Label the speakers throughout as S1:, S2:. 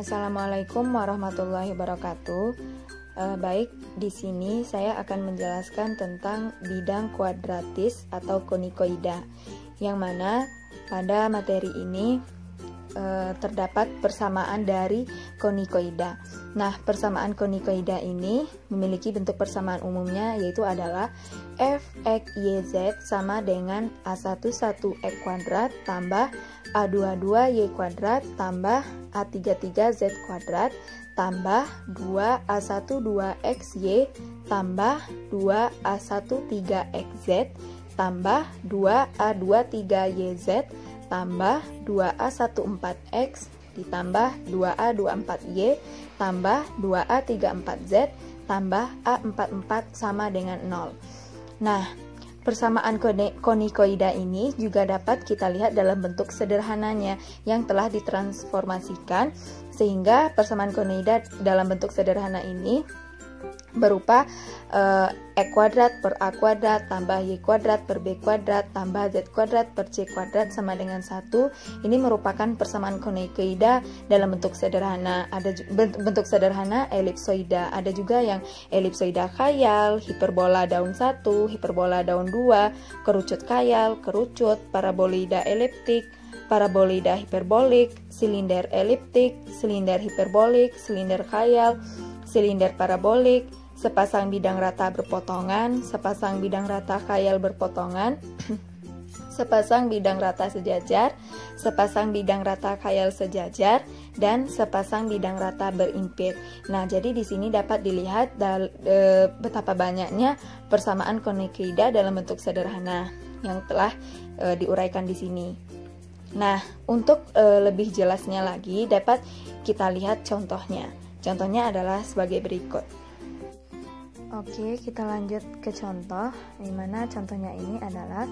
S1: Assalamualaikum warahmatullahi wabarakatuh. Baik, di sini saya akan menjelaskan tentang bidang kuadratis atau konikoida, yang mana pada materi ini terdapat persamaan dari konikoida. Nah, persamaan konikoida ini memiliki bentuk persamaan umumnya, yaitu adalah f(x, y, z) sama dengan a11 x kuadrat tambah a22 y kuadrat tambah a33 z kuadrat tambah 2a12 x y tambah 2a13 x z tambah 2a23 y z tambah 2a14x ditambah 2a24y tambah 2a34z tambah a44 sama dengan 0. Nah, persamaan konikoida ini juga dapat kita lihat dalam bentuk sederhananya yang telah ditransformasikan, sehingga persamaan konikoida dalam bentuk sederhana ini berupa x kuadrat per a kuadrat tambah y kuadrat per b kuadrat tambah z kuadrat per c kuadrat sama dengan 1. Ini merupakan persamaan konikoida dalam bentuk sederhana. Ada bentuk sederhana elipsoida, ada juga yang elipsoida khayal, hiperbola daun 1, hiperbola daun 2, kerucut khayal, kerucut, parabolida eliptik, parabolida hiperbolik, silinder eliptik, silinder hiperbolik, silinder khayal, silinder parabolik, sepasang bidang rata berpotongan, sepasang bidang rata khayal berpotongan, sepasang bidang rata sejajar, sepasang bidang rata khayal sejajar, dan sepasang bidang rata berimpit. Nah, jadi di sini dapat dilihat betapa banyaknya persamaan konikoida dalam bentuk sederhana yang telah diuraikan di sini. Nah, untuk lebih jelasnya lagi dapat kita lihat contohnya. Contohnya adalah sebagai berikut. Oke, kita lanjut ke contoh, di mana contohnya ini adalah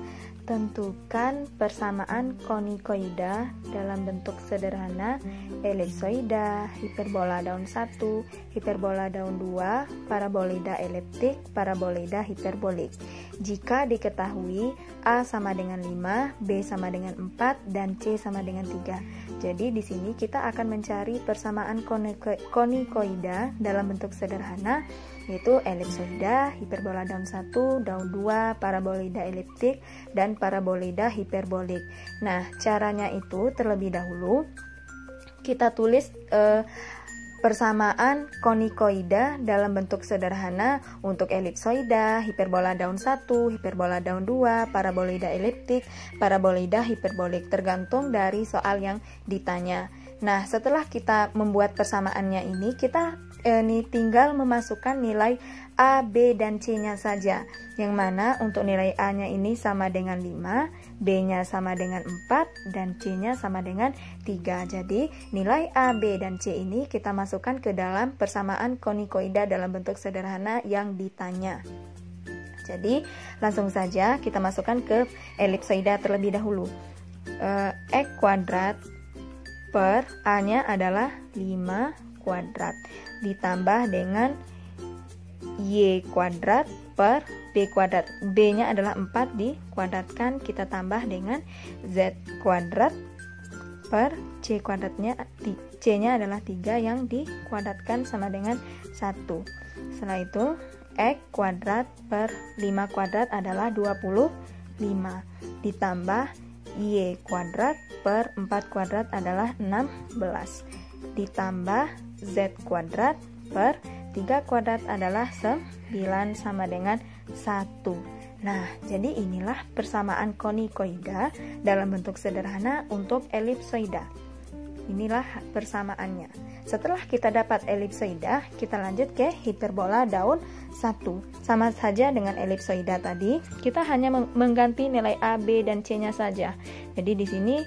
S1: tentukan persamaan konikoida dalam bentuk sederhana elipsoida, hiperbola daun 1, hiperbola daun 2, parabolida eliptik, parabolida hiperbolik. Jika diketahui A sama dengan 5, B sama dengan 4, dan C sama dengan 3. Jadi di sini kita akan mencari persamaan konikoida dalam bentuk sederhana, yaitu elipsoida, hiperbola daun 1, daun 2, parabolida eliptik, dan parabolida hiperbolik. Nah, caranya itu terlebih dahulu kita tulis persamaan konikoida dalam bentuk sederhana untuk elipsoida, hiperbola daun 1, hiperbola daun 2, parabolida eliptik, parabolida hiperbolik, tergantung dari soal yang ditanya. Nah, setelah kita membuat persamaannya ini, kita tinggal memasukkan nilai A, B, dan C-nya saja. Yang mana untuk nilai A-nya ini sama dengan 5, B-nya sama dengan 4, dan C-nya sama dengan 3. Jadi, nilai A, B, dan C ini kita masukkan ke dalam persamaan konikoida dalam bentuk sederhana yang ditanya. Jadi, langsung saja kita masukkan ke elipsoida terlebih dahulu. X kuadrat per A-nya adalah 5 kuadrat ditambah dengan Y kuadrat per B kuadrat. B-nya adalah 4 dikuadratkan, kita tambah dengan Z kuadrat per C kuadratnya, C-nya adalah 3 yang dikuadratkan sama dengan 1. Setelah itu X kuadrat per 5 kuadrat adalah 25 ditambah Y kuadrat per 4 kuadrat adalah 16 ditambah Z kuadrat per 3 kuadrat adalah 9 sama dengan 1. Nah, jadi inilah persamaan konikoida dalam bentuk sederhana untuk elipsoida. Inilah persamaannya. Setelah kita dapat elipsoida, kita lanjut ke hiperbola daun 1. Sama saja dengan elipsoida tadi, kita hanya mengganti nilai A, B, dan C-nya saja. Jadi di sini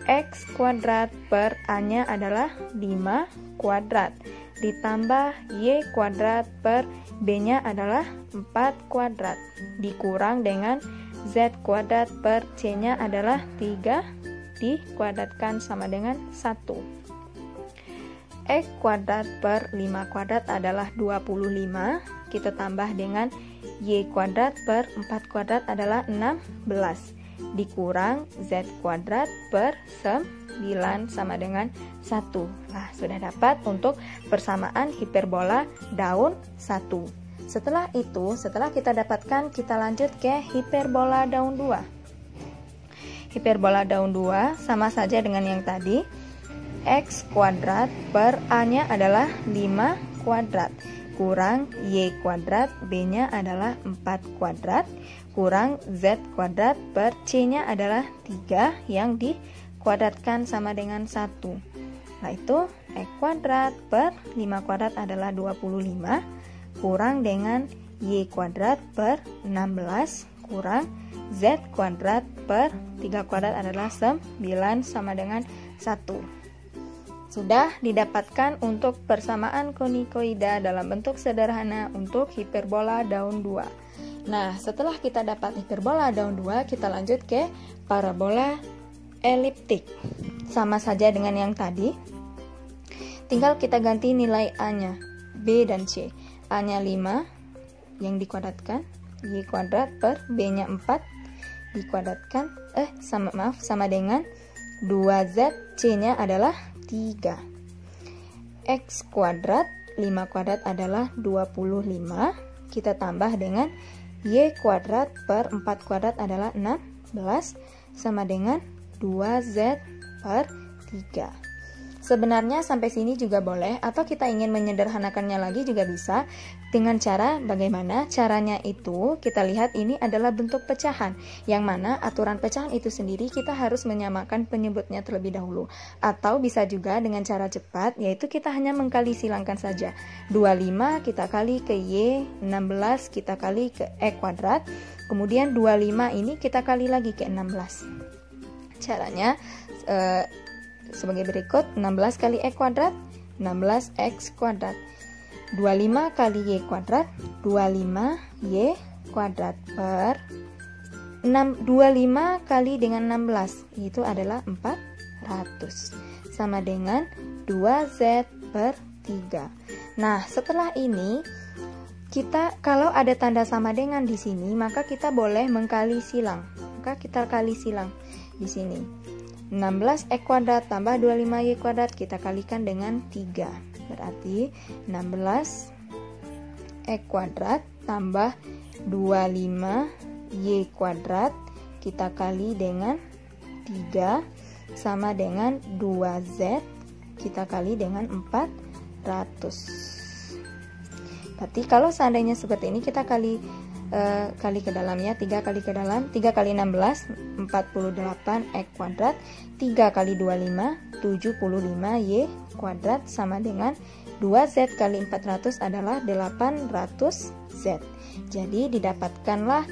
S1: X kuadrat per A-nya adalah 5 kuadrat ditambah Y kuadrat per B-nya adalah 4 kuadrat dikurang dengan Z kuadrat per C-nya adalah 3 dikuadratkan sama dengan 1. X kuadrat per 5 kuadrat adalah 25, kita tambah dengan Y kuadrat per 4 kuadrat adalah 16 dikurang Z kuadrat per 9 sama dengan 1. Nah, sudah dapat untuk persamaan hiperbola daun 1. Setelah itu, setelah kita dapatkan, kita lanjut ke hiperbola daun 2. Hiperbola daun 2 sama saja dengan yang tadi. X kuadrat per A-nya adalah 5 kuadrat kurang Y kuadrat, B-nya adalah 4 kuadrat kurang Z kuadrat per C-nya adalah 3 yang dikuadratkan sama dengan 1. Nah, itu X kuadrat per 5 kuadrat adalah 25 kurang dengan Y kuadrat per 16 kurang Z kuadrat per 3 kuadrat adalah 9 sama dengan 1. Sudah didapatkan untuk persamaan konikoida dalam bentuk sederhana untuk hiperbola daun 2. Nah, setelah kita dapat hiperbola daun 2, kita lanjut ke parabola eliptik. Sama saja dengan yang tadi. Tinggal kita ganti nilai A-nya, B dan C. A-nya 5 yang dikuadratkan, Y kuadrat per B-nya 4 dikuadratkan, sama dengan 2Z, C-nya adalah 3. X kuadrat 5 kuadrat adalah 25. Kita tambah dengan Y kuadrat per 4 kuadrat adalah 16 sama dengan 2Z per 3. Sebenarnya sampai sini juga boleh, atau kita ingin menyederhanakannya lagi juga bisa. Dengan cara bagaimana? Caranya itu kita lihat ini adalah bentuk pecahan, yang mana aturan pecahan itu sendiri kita harus menyamakan penyebutnya terlebih dahulu. Atau bisa juga dengan cara cepat, yaitu kita hanya mengkali silangkan saja. 25 kita kali ke Y, 16 kita kali ke E kuadrat, kemudian 25 ini kita kali lagi ke 16. Caranya sebagai berikut, 16 kali E kuadrat, 16X kuadrat. 25 kali Y kuadrat, 25Y kuadrat per 25 kali dengan 16, itu adalah 400. Sama dengan 2Z per 3. Nah, setelah ini, kita kalau ada tanda sama dengan di sini, maka kita boleh mengkali silang. Maka kita kali silang di sini. 16x kuadrat tambah 25y kuadrat kita kalikan dengan 3. Berarti 16x kuadrat tambah 25y kuadrat kita kali dengan 3 sama dengan 2z kita kali dengan 400. Berarti kalau seandainya seperti ini, kita kali ke dalamnya, 3 kali ke dalam, 3 kali 16 48 x kuadrat, 3 kali 25 75y kuadrat sama dengan 2z kali 400 adalah 800z. Jadi didapatkanlah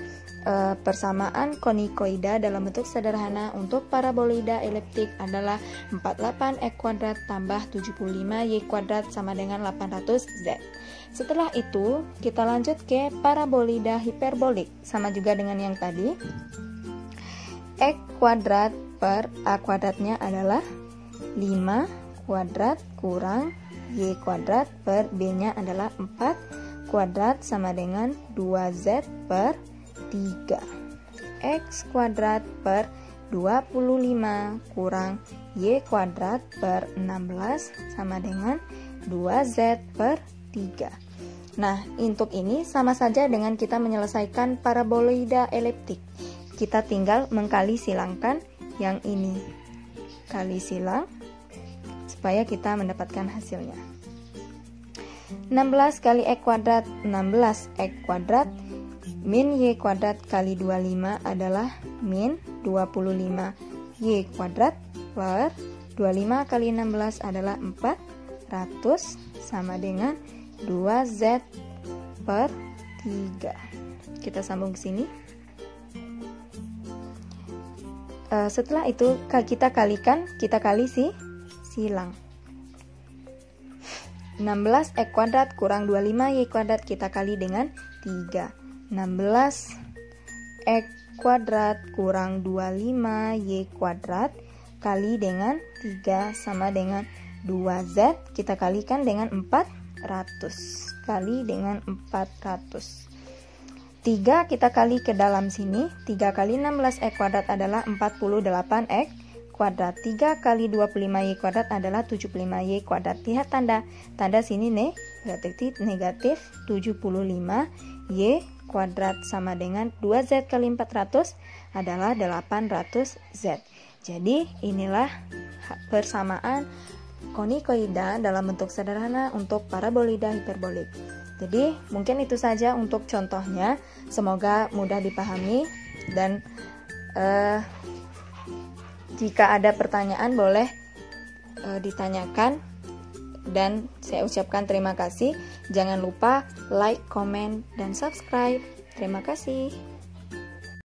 S1: persamaan konikoida dalam bentuk sederhana untuk parabolida eliptik adalah 48x kuadrat tambah 75y kuadrat sama dengan 800z. Setelah itu, kita lanjut ke parabolida hiperbolik. Sama juga dengan yang tadi. X kuadrat per A kuadratnya adalah 5 kuadrat kurang Y kuadrat per B-nya adalah 4 kuadrat sama dengan 2Z per 3. X kuadrat per 25 kurang Y kuadrat per 16 sama dengan 2Z per 3. Nah, untuk ini sama saja dengan kita menyelesaikan parabolida eliptik. Kita tinggal mengkali silangkan yang ini. Kali silang supaya kita mendapatkan hasilnya. 16 kali X kuadrat, 16X kuadrat min Y kuadrat kali 25 adalah min 25Y kuadrat per 25 kali 16 adalah 400 sama dengan 2Z per 3. Kita sambung ke sini. Setelah itu kita kalikan, kita kali silang. 16x kuadrat kurang 25y kuadrat kita kali dengan 3. 16x kuadrat kurang 25y kuadrat kali dengan 3 sama dengan 2z kita kalikan dengan 400 kali dengan 400. 3 kita kali ke dalam sini. 3 kali 16 X kuadrat adalah 48 X kuadrat. 3 kali 25 Y kuadrat adalah 75 Y kuadrat. Lihat tanda sini negatif 75 Y kuadrat sama dengan 2Z kali 400 adalah 800 Z. Jadi inilah persamaan konikoida dalam bentuk sederhana untuk parabolida hiperbolik. Jadi mungkin itu saja untuk contohnya. Semoga mudah dipahami, dan jika ada pertanyaan boleh ditanyakan, dan saya ucapkan terima kasih. Jangan lupa like, comment, dan subscribe. Terima kasih.